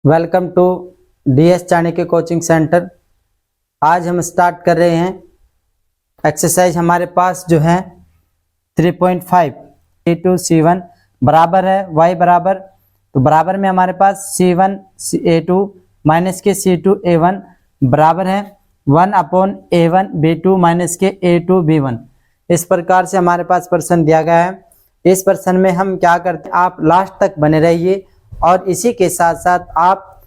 Welcome to DS Chanakya coaching centre. आज हम start कर रहे हैं एक्सरसाइज। हमारे पास जो है 3.5 A2 C1 बराबर है y बराबर, तो बराबर में हमारे पास C1 A2 माइनस के C2 A1 बराबर है 1/A1 B2 माइनस के A2 B1। इस प्रकार से हमारे पास प्रश्न दिया गया है। इस प्रश्न में हम क्या करते हैं, आप लास्ट तक बने रहिए और इसी के साथ साथ आप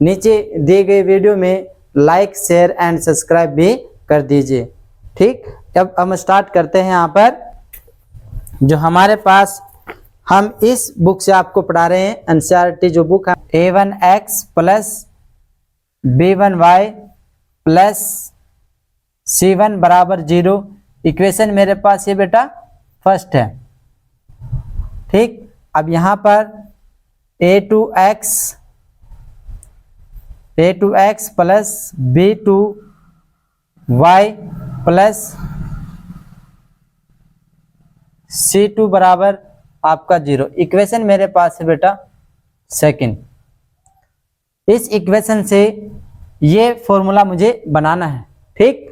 नीचे दिए गए वीडियो में लाइक शेयर एंड सब्सक्राइब भी कर दीजिए। ठीक, अब हम स्टार्ट करते हैं। यहाँ पर जो हमारे पास हम इस बुक से आपको पढ़ा रहे हैं, NCERT जो बुक है, A1x plus B1y plus C1 बराबर 0। इक्वेशन मेरे पास ये बेटा फर्स्ट है। ठीक, अब यहाँ पर A2x plus B2y plus C2 बराबर आपका 0। इक्वेशन मेरे पास है बेटा सेकंड। इस इक्वेशन से ये फॉर्मूला मुझे बनाना है। ठीक,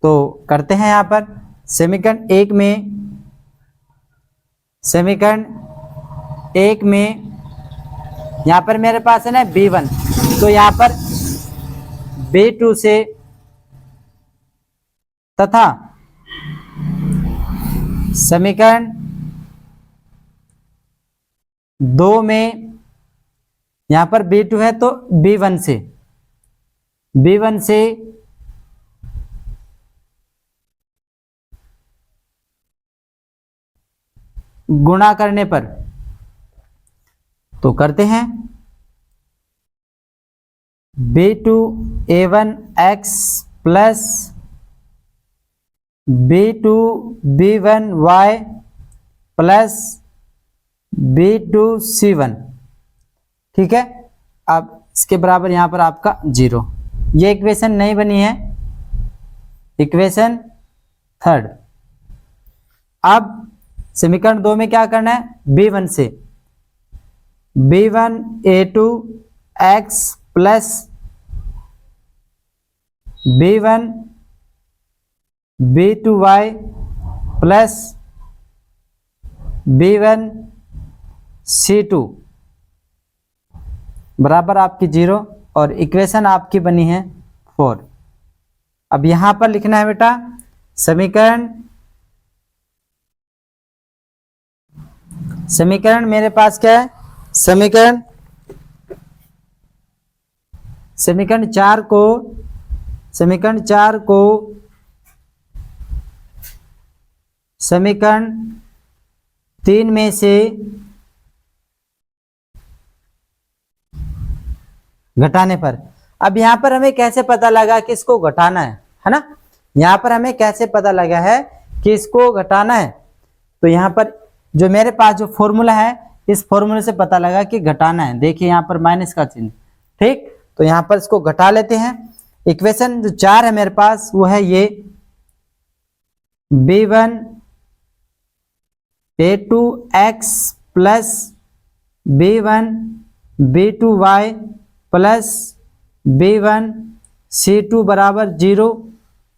तो करते हैं। यहाँ पर समीकरण एक में यहाँ पर मेरे पास है ना B1, तो यहाँ पर B2 से तथा समीकरण 2 में यहाँ पर B2 है तो B1 से गुणा करने पर, तो करते हैं B2 A1x plus B2 B1y plus B2 C1। ठीक है, अब इसके बराबर यहाँ पर आपका 0। ये इक्वेशन नहीं बनी है, इक्वेशन थर्ड। अब समीकरण 2 में क्या करना है, B1 से B1 A2x plus B1 B2y plus B1 C2 बराबर आपकी 0 और इक्वेशन आपकी बनी है 4। अब यहां पर लिखना है बेटा समीकरण मेरे पास क्या है, समीकरण 4 को समीकरण 3 में से घटाने पर। अब यहां पर हमें कैसे पता लगा कि इसको घटाना है ना। यहां पर हमें कैसे पता लगा है कि इसको घटाना है, तो यहां पर जो मेरे पास जो फॉर्मूला है, इस फॉर्मूले से पता लगा कि घटाना है। देखिए यहाँ पर माइनस का चिन्ह। ठीक, तो यहाँ पर इसको घटा लेते हैं। इक्वेशन जो 4 है मेरे पास वो है ये B1 A2x plus B1 B2y plus B1 C2 बराबर 0।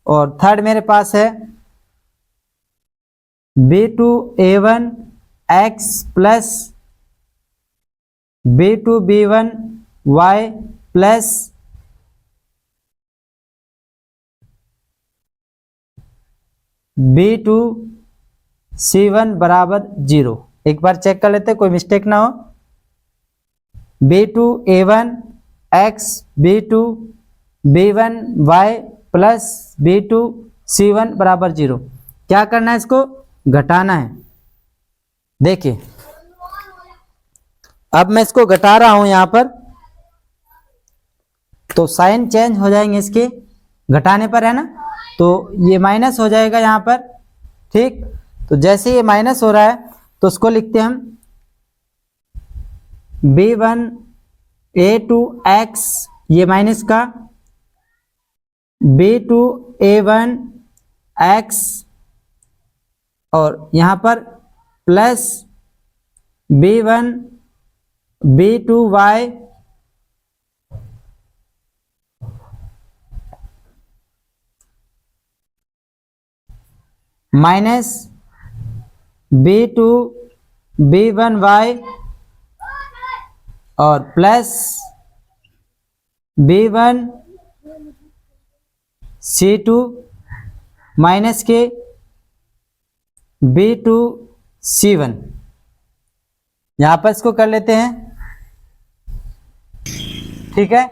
और थर्ड मेरे पास है B2 A1x plus B2 B1y plus B2 C1 बराबर 0। एक बार चेक कर लेते हैं, कोई मिस्टेक ना हो। B2 A1x B2 B1y plus B2 C1 बराबर 0। क्या करना है, इसको घटाना है। देखिए अब मैं इसको घटा रहा हूं यहां पर, तो साइन चेंज हो जाएंगे इसके घटाने पर, है ना। तो ये माइनस हो जाएगा यहां पर। ठीक, तो जैसे ये माइनस हो रहा है तो उसको लिखते हैं हम B1 A2x, ये माइनस का B2 A1x और यहां पर plus B1 B2y minus B2 B1Y और प्लस B1C2 माइनस के B2C1। यहां पर इसको कर लेते हैं, ठीक है।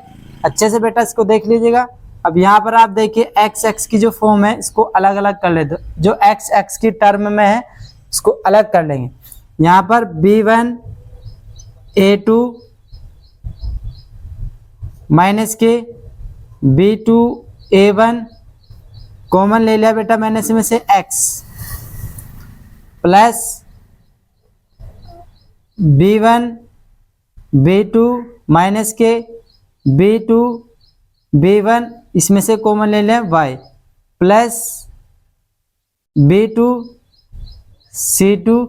अच्छे से बेटा इसको देख लीजिएगा। अब यहाँ पर आप देखिए एक्स एक्स की जो फॉर्म है इसको अलग अलग कर लेते, जो एक्स एक्स की टर्म में है इसको अलग कर लेंगे। यहाँ पर B1A2 माइनस के B2A1 कॉमन ले लिया बेटा मैंने इसमें से x प्लस B1B2 माइनस के B2B1 इसमें से कॉमन ले लें y प्लस B2C2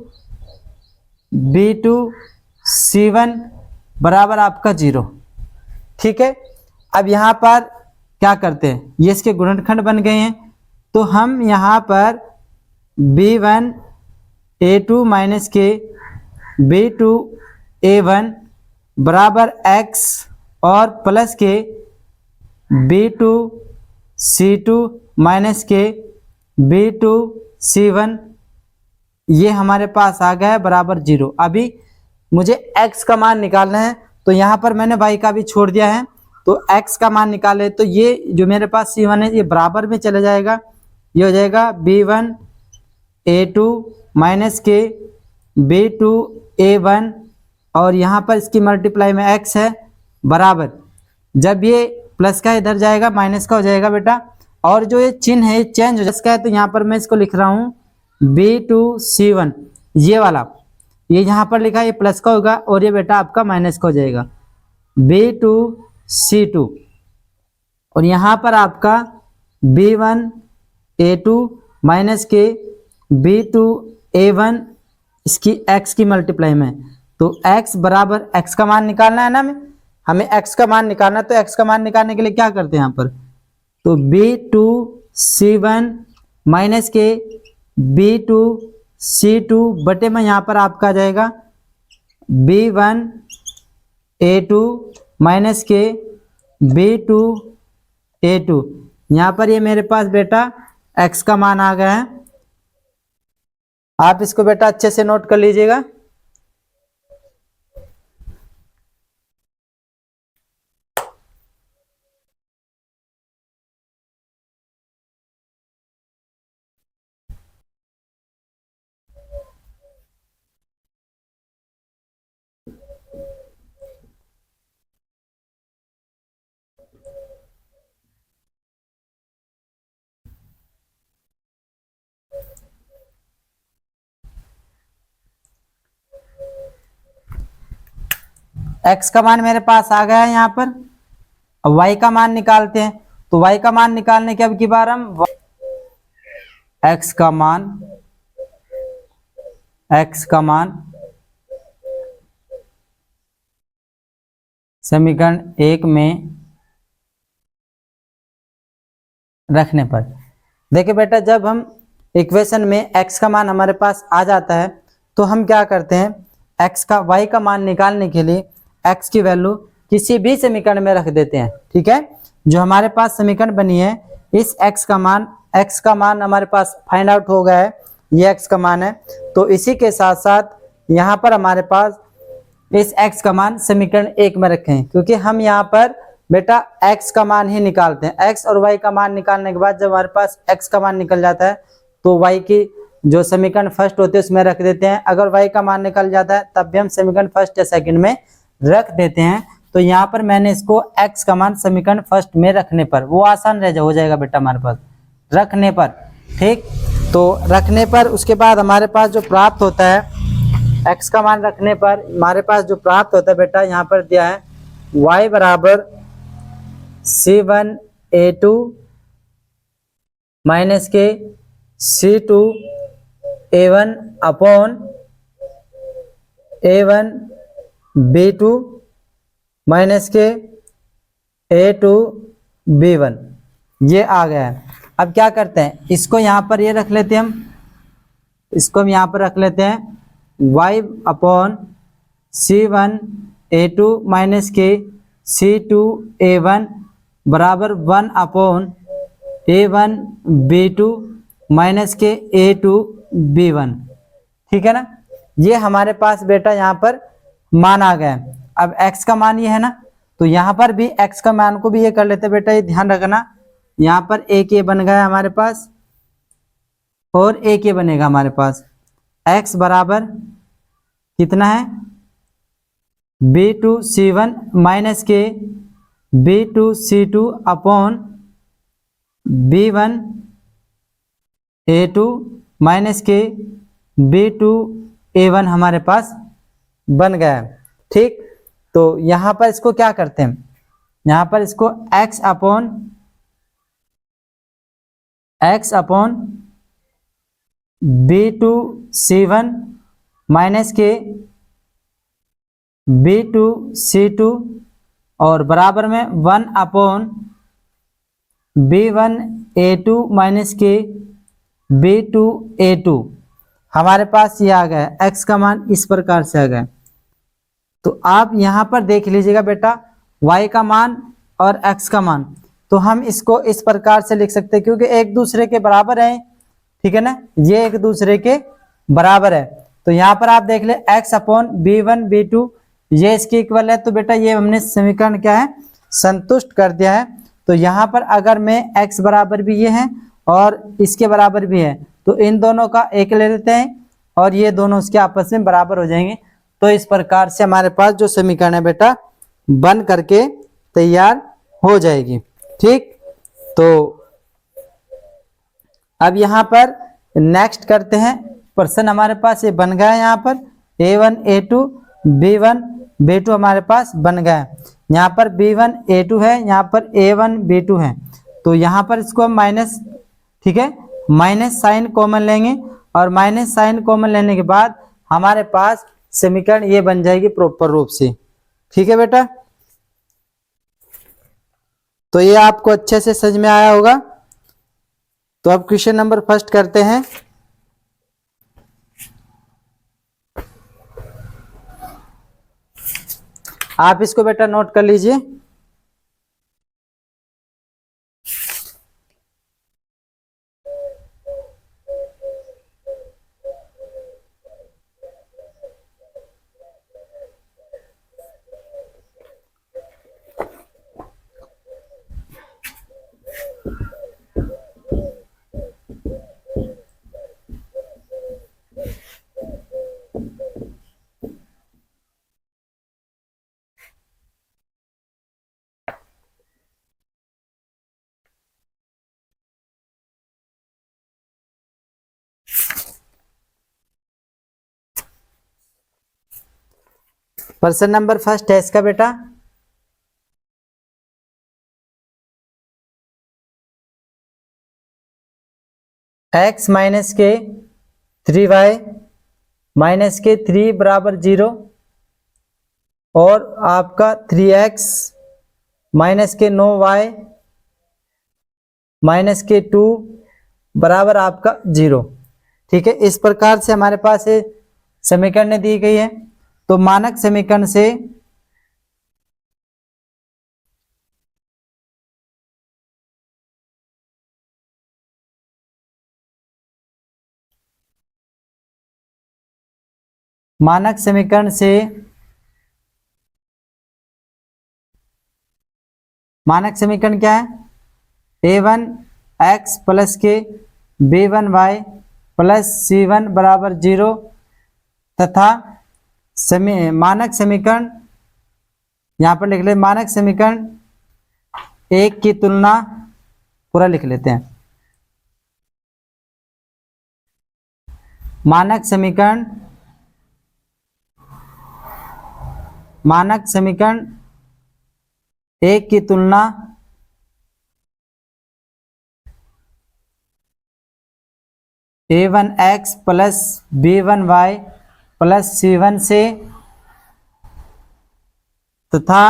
B2C1 बराबर आपका 0, ठीक है। अब यहाँ पर क्या करते हैं, ये इसके गुणनखंड बन गए हैं, तो हम यहाँ पर B1A2 माइनस के B2A1 बराबर x और प्लस के B2C2 माइनस के B2C1 ये हमारे पास आ गया है बराबर 0। अभी मुझे x का मान निकालना है, तो यहाँ पर मैंने y का भी छोड़ दिया है, तो x का मान निकाले तो ये जो मेरे पास C1 है ये बराबर में चला जाएगा, ये हो जाएगा B1A2 माइनस के B2A1 और यहाँ पर इसकी मल्टीप्लाई में x है बराबर, जब ये प्लस का इधर जाएगा माइनस का हो जाएगा बेटा, और जो ये चिन्ह है चेंज हो जाएगा है, तो यहाँ पर मैं इसको लिख रहा हूँ B2C1 ये वाला, ये यहाँ पर लिखा है ये प्लस का होगा और ये बेटा आपका माइनस का हो जाएगा B2C2 और यहाँ पर आपका B1A2 माइनस के B2A1 इसकी x की मल्टीप्लाई में, तो x बराबर x का मान निकालना है ना, हमें x का मान निकालना, तो x का मान निकालने के लिए क्या करते हैं यहाँ पर, तो B2C1 माइनस के B2C2 बटे में यहाँ पर आपका आ जाएगा B1A2 माइनस के B2A2। यहाँ पर ये मेरे पास बेटा x का मान आ गया है, आप इसको बेटा अच्छे से नोट कर लीजिएगा। x का मान मेरे पास आ गया है यहाँ पर, अब y का मान निकालते हैं, तो y का मान निकालने के अब की बार हम x का मान समीकरण 1 में रखने पर, देखिए बेटा जब हम इक्वेशन में x का मान हमारे पास आ जाता है तो हम क्या करते हैं, y का मान निकालने के लिए x की वैल्यू किसी भी समीकरण में रख देते हैं, ठीक है। जो हमारे पास समीकरण बनी है इस x का मान हमारे पास फाइंड आउट हो गया है, ये x का मान है, तो इसी के साथ साथ यहाँ पर हमारे पास इस x का मान समीकरण 1 में रखें, क्योंकि हम यहाँ पर बेटा x का मान ही निकालते हैं। x और y का मान निकालने के बाद जब हमारे पास x का मान निकल जाता है तो y की जो समीकरण फर्स्ट होते हैं उसमें रख देते हैं, अगर y का मान निकल जाता है तब भी हम समीकरण फर्स्ट या सेकंड में रख देते हैं। तो यहाँ पर मैंने इसको x का मान समीकरण फर्स्ट में रखने पर, वो आसान हो जाएगा बेटा हमारे पास रखने पर, ठीक। तो रखने पर उसके बाद हमारे पास जो प्राप्त होता है, x का मान रखने पर हमारे पास जो प्राप्त होता है बेटा यहाँ पर दिया है y बराबर C1A2 माइनस के C2A1 अपॉन A1B2 माइनस के A2B1 ये आ गया है। अब क्या करते हैं, इसको यहाँ पर ये रख लेते हैं हम इसको हम यहाँ पर रख लेते हैं y upon C1 A2 minus के C2 A1 बराबर 1 अपॉन A1 B2 माइनस के A2 B1। ठीक है ना, ये हमारे पास बेटा यहाँ पर मान आ गया। अब x का मान ये है ना, तो यहाँ पर भी x का मान को भी ये कर लेते बेटा, ये ध्यान रखना। यहाँ पर एक ये बन गया हमारे पास और एक ये बनेगा हमारे पास। x बराबर कितना है B2 C1 माइनस के B2 C2 upon B1 A2 minus के B2 A1 हमारे पास बन गया है। ठीक, तो यहाँ पर इसको क्या करते हैं, यहाँ पर इसको x upon B2 C1 minus के B2 C2 और बराबर में 1 अपॉन B1 A2 माइनस के B2 A2। हमारे पास ये आ गया, x का मान इस प्रकार से आ गया। तो आप यहाँ पर देख लीजिएगा बेटा y का मान और x का मान, तो हम इसको इस प्रकार से लिख सकते हैं क्योंकि एक दूसरे के बराबर है। ठीक है ना, ये एक दूसरे के बराबर है। तो यहाँ पर आप देख ले x अपॉन B1 B2 ये इसके इक्वल है, तो बेटा ये हमने समीकरण क्या है संतुष्ट कर दिया है। तो यहाँ पर अगर मैं x बराबर भी ये है और इसके बराबर भी है, तो इन दोनों का एक ले लेते हैं और ये दोनों उसके आपस में बराबर हो जाएंगे। तो इस प्रकार से हमारे पास जो समीकरण है बेटा बन करके तैयार हो जाएगी। ठीक, तो अब यहाँ पर नेक्स्ट करते हैं प्रश्न। हमारे पास ये बन गया है, यहाँ पर A1 A2 B1 B2 हमारे पास बन गया है। यहाँ पर B1 A2 है, यहाँ पर A1 B2 है, तो यहाँ पर इसको हम माइनस, ठीक है, माइनस साइन कॉमन लेंगे और माइनस साइन कॉमन लेने के बाद हमारे पास समीकरण ये बन जाएगी प्रॉपर रूप से। ठीक है बेटा, तो ये आपको अच्छे से समझ में आया होगा। तो अब क्वेश्चन नंबर फर्स्ट करते हैं। आप इसको बेटा नोट कर लीजिए। प्रश्न नंबर फर्स्ट है इसका बेटा, x माइनस के 3y माइनस के 3 बराबर 0 और आपका 3x माइनस के 9y माइनस के 2 बराबर आपका 0। ठीक है, इस प्रकार से हमारे पास ये समीकरण दी गई है। तो मानक समीकरण से मानक समीकरण क्या है, A1x प्लस के B1y प्लस C1 बराबर 0 तथा मानक समीकरण यहाँ पर लिख ले, मानक समीकरण एक की तुलना, पूरा लिख लेते हैं, मानक समीकरण एक की तुलना A1x plus B1y plus C1 से तथा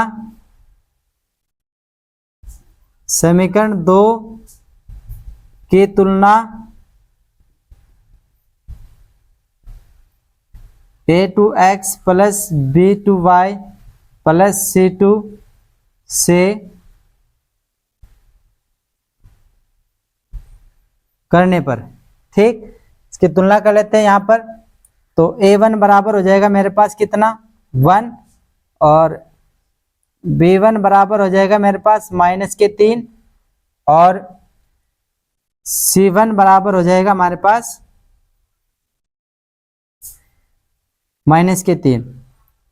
समीकरण 2 की तुलना a two x plus b two y plus c two से करने पर। ठीक, इसकी तुलना कर लेते हैं यहाँ पर। तो a1 बराबर हो जाएगा मेरे पास कितना 1, और b1 बराबर हो जाएगा मेरे पास -3, और c1 बराबर हो जाएगा हमारे पास -3।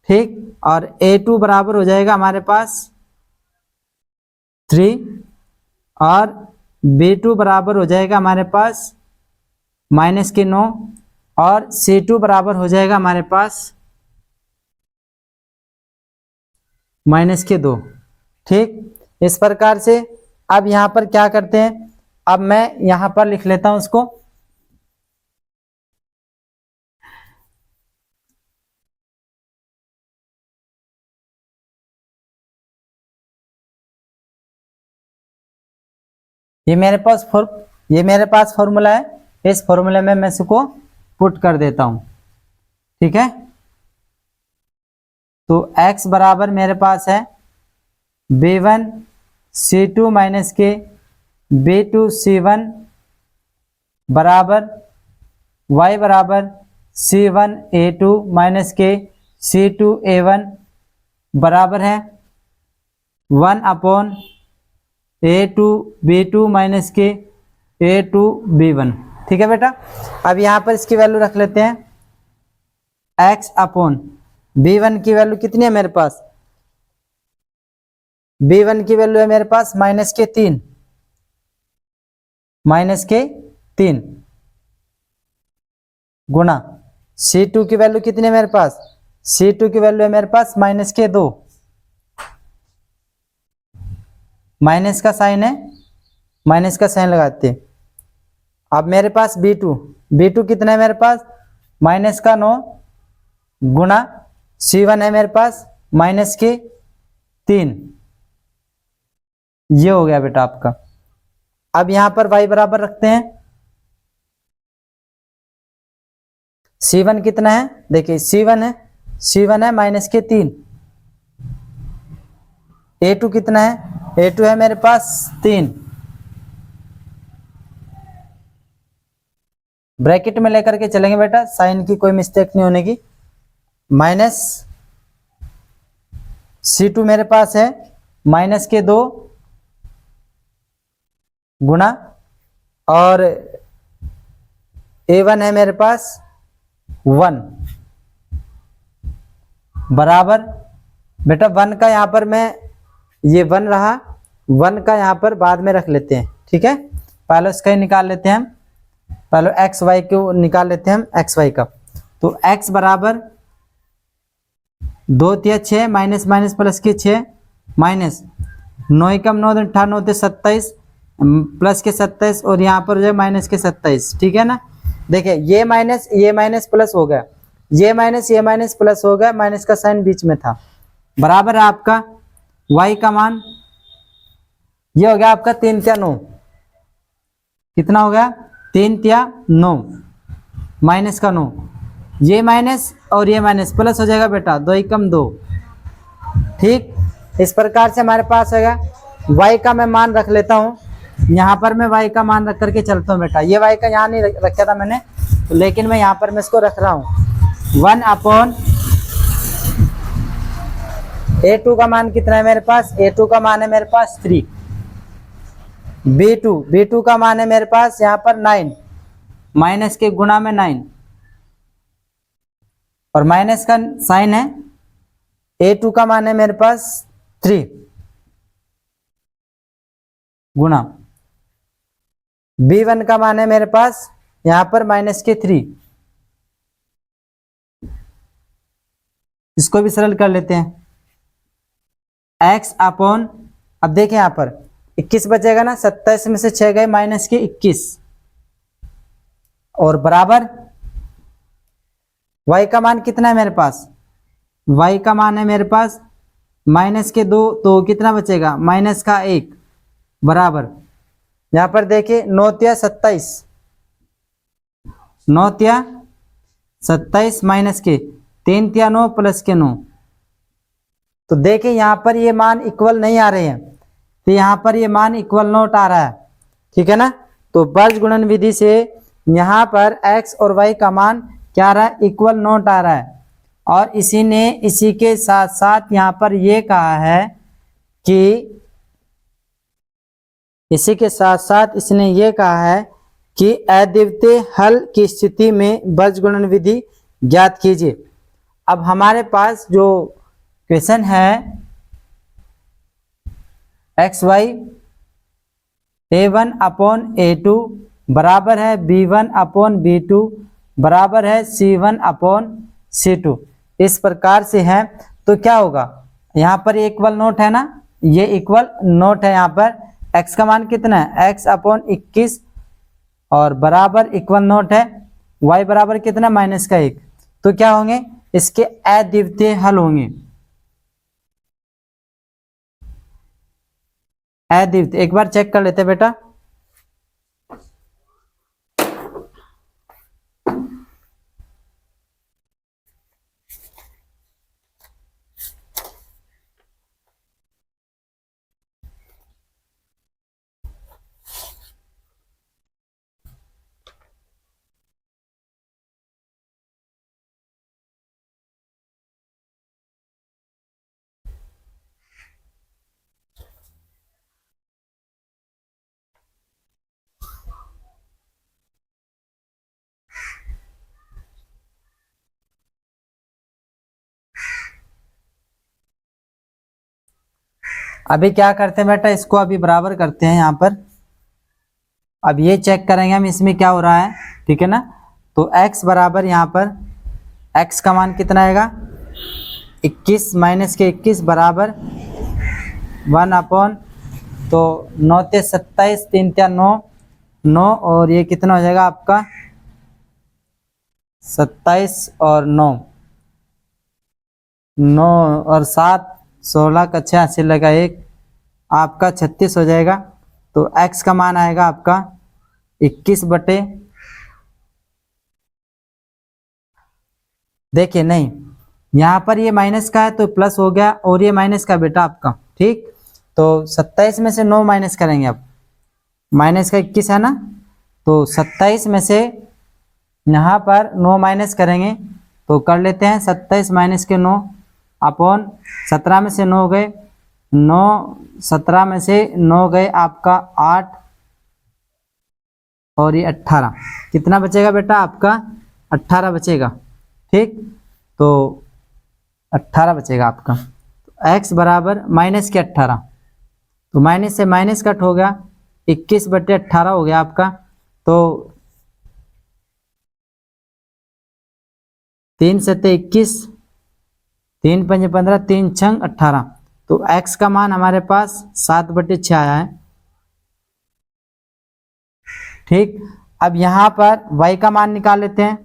ठीक, और a2 बराबर हो जाएगा हमारे पास 3, और b2 बराबर हो जाएगा हमारे पास -9, और c2 बराबर हो जाएगा हमारे पास -2। ठीक, इस प्रकार से अब यहाँ पर क्या करते हैं, अब मैं यहाँ पर लिख लेता हूँ उसको। ये मेरे पास फॉर्मूला है, इस फॉर्मूले में मैं इसको पुट कर देता हूं। ठीक है, तो x बराबर मेरे पास है b1 c2 माइनस के b2 c1 बराबर y बराबर c1 a2 माइनस के c2 a1 बराबर है 1 a2 b2 माइनस के a2 b1। ठीक है बेटा, अब यहाँ पर इसकी वैल्यू रख लेते हैं। x अपॉन b1 की वैल्यू कितनी है मेरे पास, b1 की वैल्यू है मेरे पास -3 गुणा c2 की वैल्यू कितनी है मेरे पास, c2 की वैल्यू है मेरे पास -2, माइनस का साइन है, माइनस का साइन लगाते हैं। अब मेरे पास b2 कितना है मेरे पास -9 गुणा c1 है मेरे पास -3। ये हो गया बेटा आपका। अब यहां पर y बराबर रखते हैं। c1 कितना है, देखिए c1 है -3। a2 कितना है, a2 है मेरे पास 3। ब्रैकेट में लेकर के चलेंगे बेटा, साइन की कोई मिस्टेक नहीं होने की। माइनस c2 मेरे पास है -2 गुणा, और a1 है मेरे पास 1 बराबर बेटा 1 का यहाँ पर मैं ये 1 रहा, 1 का यहाँ पर बाद में रख लेते हैं। ठीक है, पहले उसका ही निकाल लेते हैं हम, पहले एक्स वाई को निकाल लेते हैं हम, एक्स वाई का। तो x बराबर 2 तिया 6 माइनस माइनस प्लस के 6 माइनस 9 एकम 9 18 9 27 प्लस के 27 और यहाँ पर जो है माइनस के 27। ठीक है ना, देखिए ये माइनस प्लस हो गया, ये माइनस प्लस हो गया, माइनस का साइन बीच में था। बराबर है आपका y का मान, ये हो गया आपका 3 तिया 9, कितना हो गया 3 तिया 9 माइनस का 9, ये माइनस और ये माइनस प्लस हो जाएगा बेटा 2 एकम 2। ठीक, इस प्रकार से हमारे पास है y का मैं मान रख लेता हूँ। यहाँ पर मैं y का मान रख करके चलता हूँ बेटा, ये y का यहाँ नहीं रखा था मैंने, तो लेकिन मैं यहाँ पर मैं इसको रख रहा हूँ 1 a2 का मान कितना है मेरे पास, a2 का मान है मेरे पास 3। b2 का मान है मेरे पास यहाँ पर 9, माइनस के गुणा में 9 और माइनस का साइन है। a2 का मान है मेरे पास 3 गुणा b1 का मान है मेरे पास यहाँ पर -3। इसको भी सरल कर लेते हैं। x अपॉन, अब देखें यहाँ पर 21 बचेगा ना, 27 में से 6 गए माइनस के 21 और बराबर y का मान कितना है मेरे पास, y का मान है मेरे पास -2, तो कितना बचेगा माइनस का 1 बराबर, यहाँ पर देखिए 9 तिया 27 माइनस के 3 तिया 9 प्लस के 9। तो देखिए यहाँ पर ये मान इक्वल नहीं आ रहे हैं, तो यहाँ पर ये मान इक्वल नॉट आ रहा है, ठीक है ना। तो बर्ज गुणन विधि से यहाँ पर x और y का मान क्या आ रहा है, इक्वल नॉट आ रहा है। और इसी के साथ साथ यहाँ पर ये कहा है कि इसी के साथ साथ इसने ये कहा है कि अद्वितीय हल की स्थिति में बर्ज गुणन विधि ज्ञात कीजिए। अब हमारे पास जो क्वेश्चन है xy a1 अपॉन a2 बराबर है b1 अपॉन b2 बराबर है c1 अपॉन c2, इस प्रकार से है। तो क्या होगा, यहाँ पर ये इक्वल नोट है ना, ये इक्वल नोट है। यहाँ पर x का मान कितना है, x अपॉन 21 और बराबर इक्वल नोट है, y बराबर कितना -1। तो क्या होंगे, इसके अद्वितीय हल होंगे। अद्वितीय एक बार चेक कर लेते हैं बेटा। अभी क्या करते हैं बेटा, इसको अभी बराबर करते हैं यहाँ पर। अब ये चेक करेंगे हम इसमें क्या हो रहा है, ठीक है ना। तो x बराबर यहाँ पर x का मान कितना आएगा, 21 माइनस के 21 बराबर 1 अपॉन, तो 9 ते 27, 3 त्या 9, 9 और ये कितना हो जाएगा आपका 27 और 9, 9 और 7 16 का 86 लगा 1, आपका 36 हो जाएगा। तो x का मान आएगा आपका 21 बटे, देखिए नहीं यहाँ पर ये माइनस का है तो प्लस हो गया, और ये माइनस का बेटा आपका, ठीक। तो 27 में से 9 माइनस करेंगे, अब माइनस का 21 है ना, तो 27 में से यहाँ पर 9 माइनस करेंगे, तो कर लेते हैं 27 माइनस के 9 अपॉन 17 में से 9 गए 9, 17 में से 9 गए आपका 8 और ये 18, कितना बचेगा बेटा आपका 18 बचेगा, ठीक। तो 18 बचेगा आपका। तो x बराबर माइनस के 18, तो माइनस से माइनस कट हो गया, 21 बटे 18 हो गया आपका। तो 3 सत्ते 21, 3 पंजे 15, 3 छंग 18। तो x का मान हमारे पास 7 बटे 6 आया है, ठीक। अब यहाँ पर y का मान निकाल लेते हैं,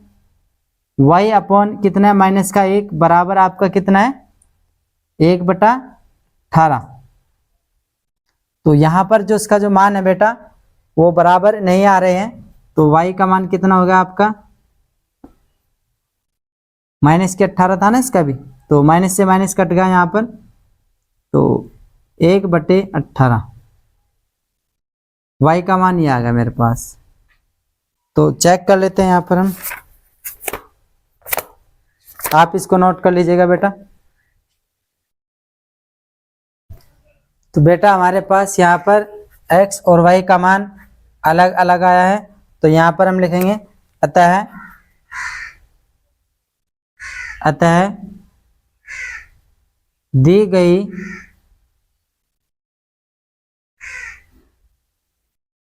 y अपॉन कितना है माइनस का 1 बराबर आपका कितना है 1 बटा 18। तो यहाँ पर जो इसका जो मान है बेटा वो बराबर नहीं आ रहे हैं, तो y का मान कितना होगा आपका माइनस के 18 था ना इसका भी, तो माइनस से माइनस कट गया यहाँ पर, तो 1 बटे 18 y का मान ये आ गया मेरे पास। तो चेक कर लेते हैं यहाँ पर हम, आप इसको नोट कर लीजिएगा बेटा। तो बेटा हमारे पास यहाँ पर x और y का मान अलग अलग आया है, तो यहाँ पर हम लिखेंगे अतः दी गई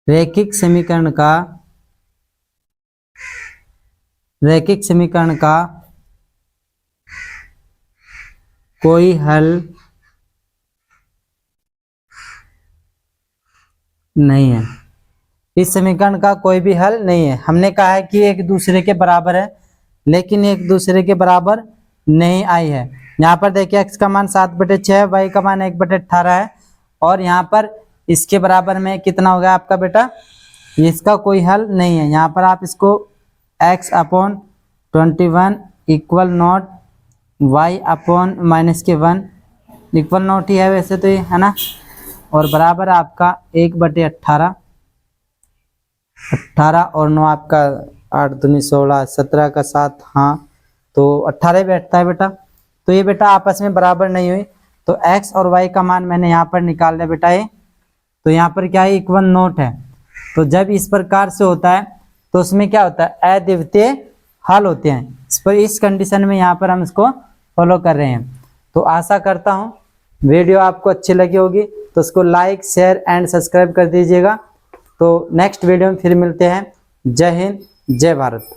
रैखिक समीकरण का कोई हल नहीं है। इस समीकरण का कोई भी हल नहीं है। हमने कहा है कि एक दूसरे के बराबर है, लेकिन एक दूसरे के बराबर नहीं आई है। यहाँ पर देखिए x का मान 7 बटे 6, y का मान 1 बटे 18 है, और यहाँ पर इसके बराबर में कितना होगा आपका बेटा, इसका कोई हल नहीं है। यहाँ पर आप इसको x upon 21 equal not y upon -1 equal not ही है वैसे तो ये, है ना, और बराबर आपका 1/18, 18 और 9 आपका 8 दूनी 16, 17 का 7, हाँ तो 18 बैठता है बेटा। तो ये बेटा आपस में बराबर नहीं हुई, तो x और y का मान मैंने यहाँ पर निकाल लिया बेटा ये। तो यहाँ पर क्या है, इक्वल नोट है। तो जब इस प्रकार से होता है तो उसमें क्या होता है, अद्वितीय हल होते हैं। इस कंडीशन में यहाँ पर हम इसको फॉलो कर रहे हैं। तो आशा करता हूँ वीडियो आपको अच्छी लगी होगी, तो उसको लाइक शेयर एंड सब्सक्राइब कर दीजिएगा। तो नेक्स्ट वीडियो में फिर मिलते हैं। जय हिंद, जय भारत।